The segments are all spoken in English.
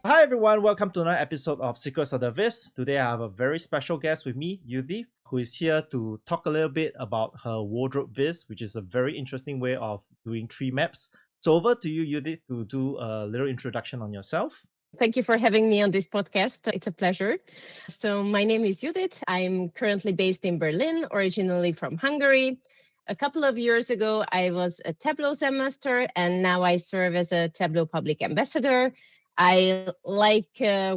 Hi everyone, welcome to another episode of Secrets of the Viz. Today I have a very special guest with me, Judit, who is here to talk a little bit about her wardrobe viz, which is a very interesting way of doing tree maps. So over to you, Judit, to do a little introduction on yourself. Thank you for having me on this podcast. It's a pleasure. So, my name is Judit. I'm currently based in Berlin, originally from Hungary. A couple of years ago, I was a Tableau Zen master, and now I serve as a Tableau public ambassador. I like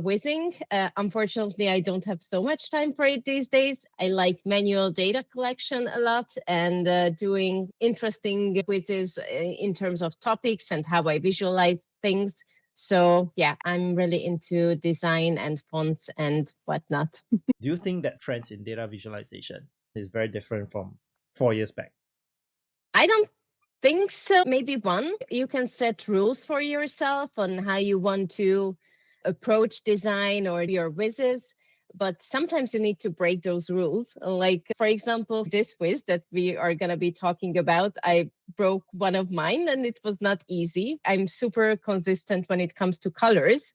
whizzing. Unfortunately, I don't have so much time for it these days. I like manual data collection a lot and doing interesting quizzes in terms of topics and how I visualize things. So yeah, I'm really into design and fonts and whatnot. Do you think that trends in data visualization is very different from 4 years back? I don't think so. Maybe one, you can set rules for yourself on how you want to approach design or your vizzes. But sometimes you need to break those rules. Like, for example, this whiz that we are going to be talking about, I broke one of mine and it was not easy. I'm super consistent when it comes to colors.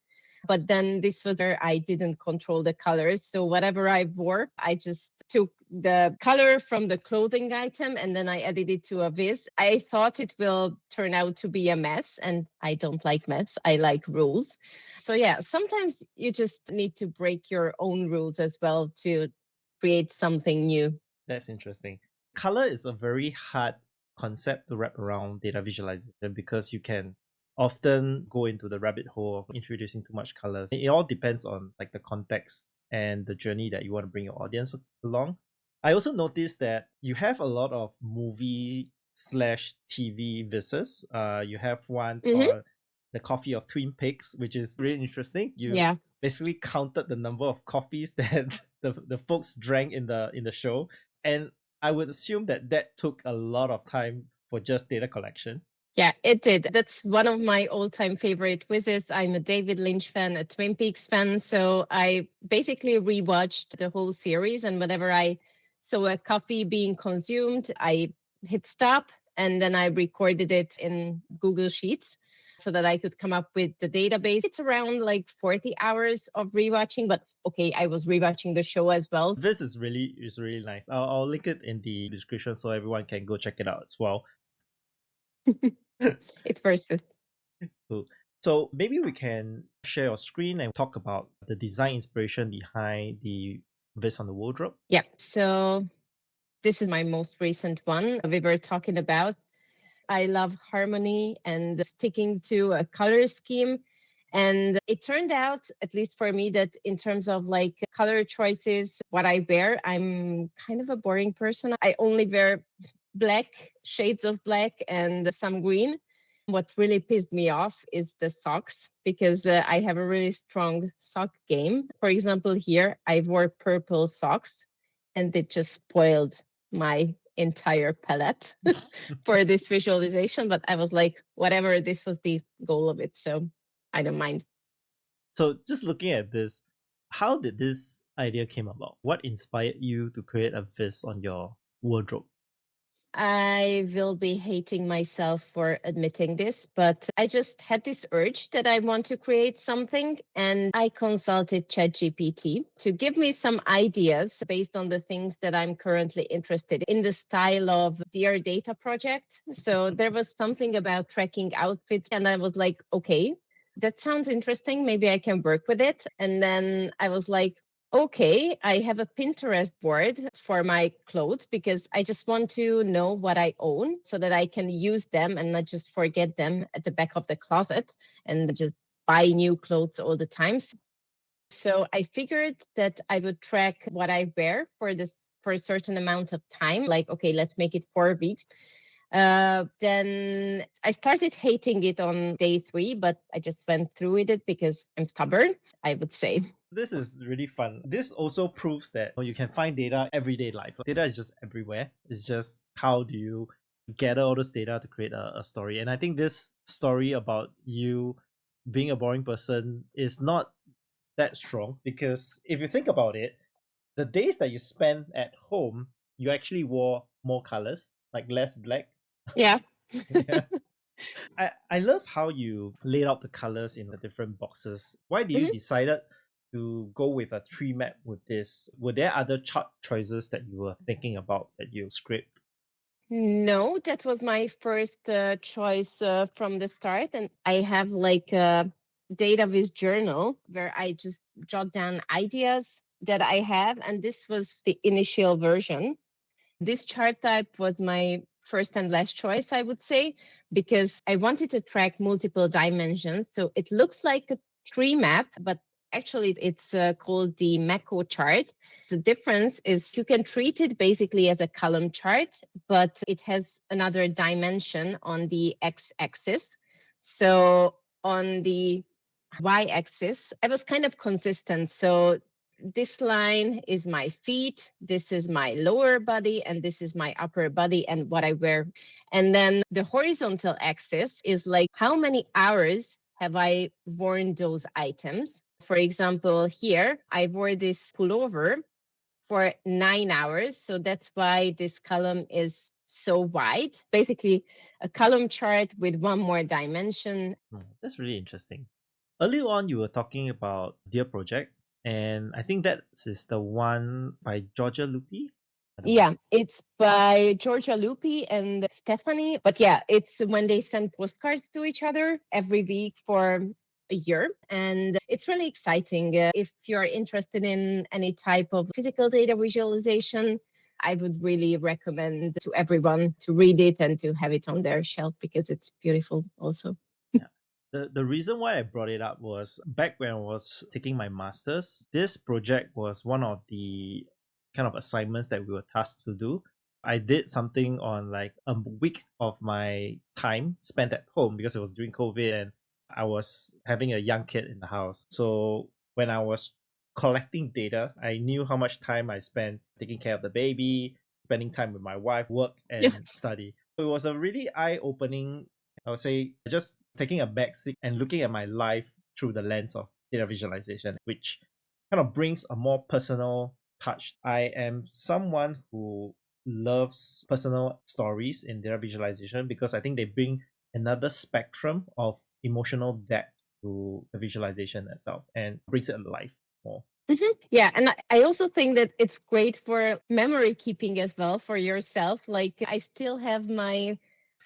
But then this was where I didn't control the colors. So whatever I wore, I just took the color from the clothing item and then I added it to a viz. I thought it will turn out to be a mess, and I don't like mess. I like rules. So yeah, sometimes you just need to break your own rules as well to create something new. That's interesting. Color is a very hard concept to wrap around data visualization because you can often go into the rabbit hole of introducing too much colors. It all depends on like the context and the journey that you want to bring your audience along. I also noticed that you have a lot of movie slash TV vizzes. You have one on the coffee of Twin Peaks, which is really interesting. You basically counted the number of coffees that the folks drank in the show, and I would assume that took a lot of time for just data collection. Yeah, it did. That's one of my all-time favorite vizzes. I'm a David Lynch fan, a Twin Peaks fan. So I basically rewatched the whole series. And whenever I saw a coffee being consumed, I hit stop and then I recorded it in Google Sheets so that I could come up with the database. It's around like 40 hours of rewatching, but okay, I was rewatching the show as well. This is really nice. I'll link it in the description so everyone can go check it out as well. It's first. Cool. So maybe we can share your screen and talk about the design inspiration behind the viz on the wardrobe. Yeah. So this is my most recent one we were talking about. I love harmony and sticking to a color scheme. And it turned out, at least for me, that in terms of like color choices, what I wear, I'm kind of a boring person. I only wear black, shades of black, and some green. What really pissed me off is the socks, because I have a really strong sock game. For example, here I wore purple socks and it just spoiled my entire palette for this visualization. But I was like, whatever, this was the goal of it. So I don't mind. So just looking at this, how did this idea came about? What inspired you to create a viz on your wardrobe? I will be hating myself for admitting this, but I just had this urge that I want to create something, and I consulted ChatGPT to give me some ideas based on the things that I'm currently interested in the style of Dear Data project. So there was something about tracking outfits, and I was like, okay, that sounds interesting. Maybe I can work with it. And then I was like, okay, I have a Pinterest board for my clothes because I just want to know what I own so that I can use them and not just forget them at the back of the closet and just buy new clothes all the time. So I figured that I would track what I wear for a certain amount of time. Like, okay, let's make it 4 weeks. Then I started hating it on day 3, but I just went through with it because I'm stubborn, I would say. This is really fun. This also proves that you can find data everyday life. Data is just everywhere. It's just how do you gather all this data to create a story. And I think this story about you being a boring person is not that strong, because if you think about it, the days that you spend at home, you actually wore more colors, like less black. Yeah. Yeah. I love how you laid out the colors in the different boxes. Why did you Mhm. decided to go with a tree map with this? Were there other chart choices that you were thinking about that you scraped? No, that was my first choice from the start. And I have like a data viz journal where I just jot down ideas that I have. And this was the initial version. This chart type was my first and last choice, I would say, because I wanted to track multiple dimensions. So it looks like a tree map, but actually it's called the Mako chart. The difference is you can treat it basically as a column chart, but it has another dimension on the x-axis. So on the y-axis, I was kind of consistent. So this line is my feet, this is my lower body, and this is my upper body and what I wear. And then the horizontal axis is like how many hours have I worn those items. For example, here I wore this pullover for 9 hours. So that's why this column is so wide. Basically, a column chart with one more dimension. That's really interesting. Earlier on, you were talking about Dear Project, and I think that is the one by Georgia Lupi. I don't know. Yeah, it's by Georgia Lupi and Stephanie. But yeah, it's when they send postcards to each other every week for a year. And it's really exciting. If you're interested in any type of physical data visualization, I would really recommend to everyone to read it and to have it on their shelf because it's beautiful also. Yeah. The reason why I brought it up was back when I was taking my master's, this project was one of the kind of assignments that we were tasked to do. I did something on like a week of my time spent at home because it was during COVID and I was having a young kid in the house. So when I was collecting data, I knew how much time I spent taking care of the baby, spending time with my wife, work Yeah. and study. So it was a really eye-opening, I would say, just taking a back seat and looking at my life through the lens of data visualization, which kind of brings a more personal touch. I am someone who loves personal stories in data visualization because I think they bring another spectrum of emotional depth to the visualization itself and brings it alive more. Yeah, and I also think that it's great for memory keeping as well for yourself. Like I still have my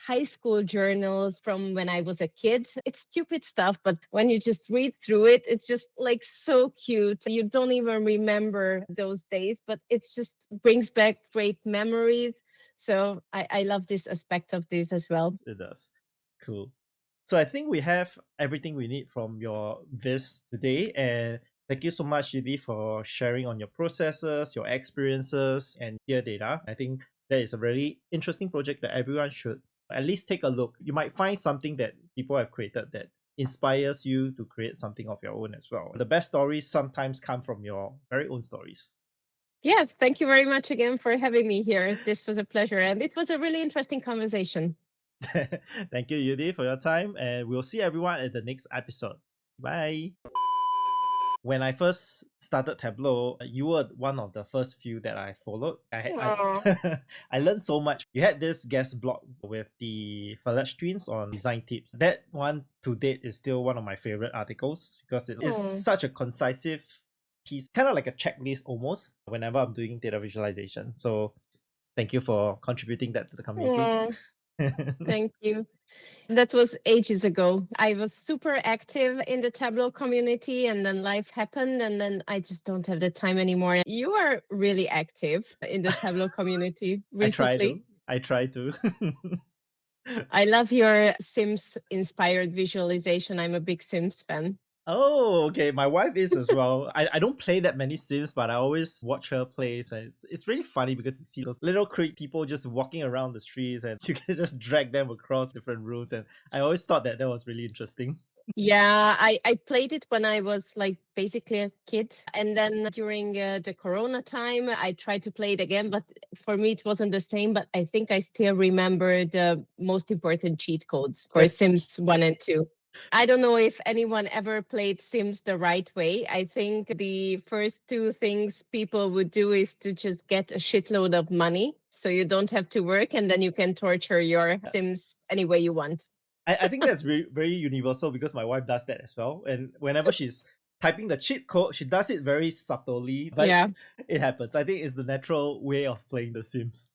high school journals from when I was a kid. It's stupid stuff, but when you just read through it, it's just like so cute. You don't even remember those days, but it's just brings back great memories. So I love this aspect of this as well. It does. Cool. So I think we have everything we need from your Viz today. And thank you so much, Judy, for sharing on your processes, your experiences, and your data. I think that is a very interesting project that everyone should at least take a look. You might find something that people have created that inspires you to create something of your own as well. The best stories sometimes come from your very own stories. Yeah, thank you very much again for having me here. This was a pleasure and it was a really interesting conversation. Thank you, Judy, for your time, and we'll see everyone at the next episode. Bye. When I first started Tableau, you were one of the first few that I followed. Aw. I learned so much. You had this guest blog with the Falash twins on design tips. That one to date is still one of my favorite articles because it is Aw. such a concisive piece, kind of like a checklist almost whenever I'm doing data visualization. So thank you for contributing that to the community. Aw. Thank you. That was ages ago. I was super active in the Tableau community and then life happened and then I just don't have the time anymore. You are really active in the Tableau community I try to. recently. I try to. I love your Sims inspired visualization. I'm a big Sims fan. Oh, okay. My wife is as well. I don't play that many Sims, but I always watch her play. So it's really funny because you see those little creep people just walking around the streets and you can just drag them across different rooms. And I always thought that was really interesting. Yeah, I played it when I was like basically a kid. And then during the Corona time, I tried to play it again, but for me, it wasn't the same. But I think I still remember the most important cheat codes for That's Sims 1 and 2. I don't know if anyone ever played Sims the right way. I think the first two things people would do is to just get a shitload of money so you don't have to work and then you can torture your Sims any way you want. I think that's very universal because my wife does that as well. And whenever she's typing the cheat code, she does it very subtly, but Yeah. it happens. I think it's the natural way of playing The Sims.